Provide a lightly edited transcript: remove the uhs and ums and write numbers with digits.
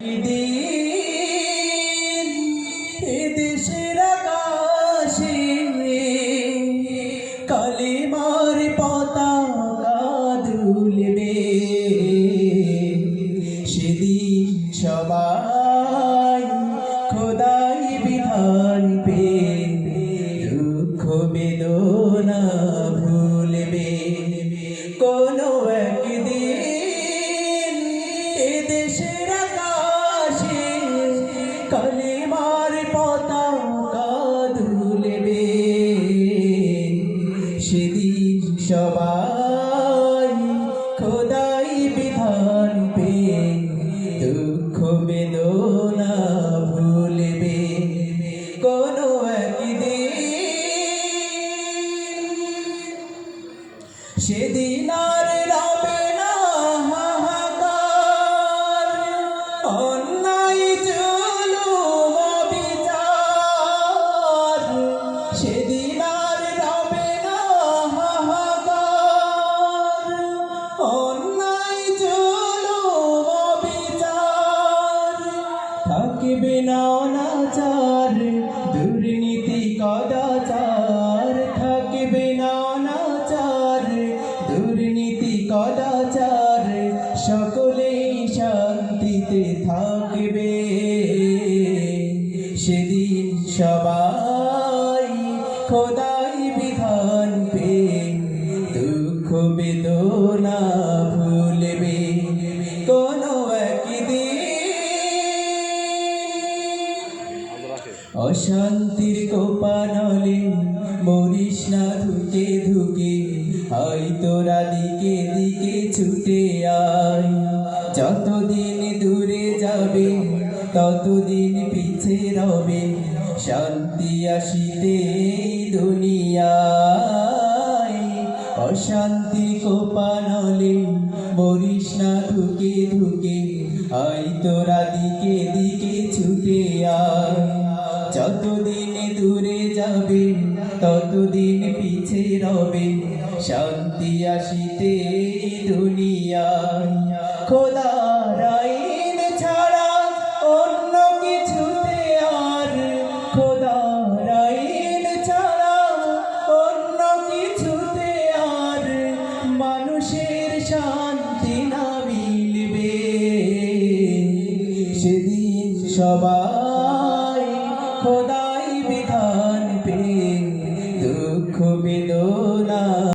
দিন এদেশের আকাশে কালিমার পতাকা দুলবে, সেদিন সবাই খোদাই বিধান পে দুঃখ বেদনা ভুলবে। কোনো একদিন এদেশের আকাশে কালিমার পতাকা দুলবে, সেদিন সবাই খোদাই বিধান পে দুঃখ বেদনা ভুলবে। কোনো একদিন সেদিন আর রবে না হাহাকার, অন্যায় জুলুম অবিচার। সেদিন আর রবে না হাহাকার, অন্যায় জুলুম অবিচার। থাকবে না অনাচার, দুর্নীতি কদাচার। থাকবে না অনাচার, দুর্নীতি কদাচার। সকলেই শান্তিতে থাকবে, সেদিন সবাই খোদাই বিধান পে দুঃখ বেদনা ভুলবে। কোনো একদিন অশান্তির কোপানলে মরিস না ধুকে ধুকে, আই তোরা দিকে দিকে ছুটে আয়। যতদিন দূরে যাবে ততদিন পিছে রবে, শান্তি আসিতে দুনিয়ায়। অশান্তি কোপানলে মরিস না ধুকে ধুকে, আই তোরা দিকে দিকে ছুটে আয়। যতদিন দূরে যাবে ততদিন পিছে রবে, শান্তি আসিতে দুনিয়ায়। খোদার আইন ছাড়া অন্য কিছুতে আর, খোদার আইন ছাড়া অন্য কিছুতে আর মানুষের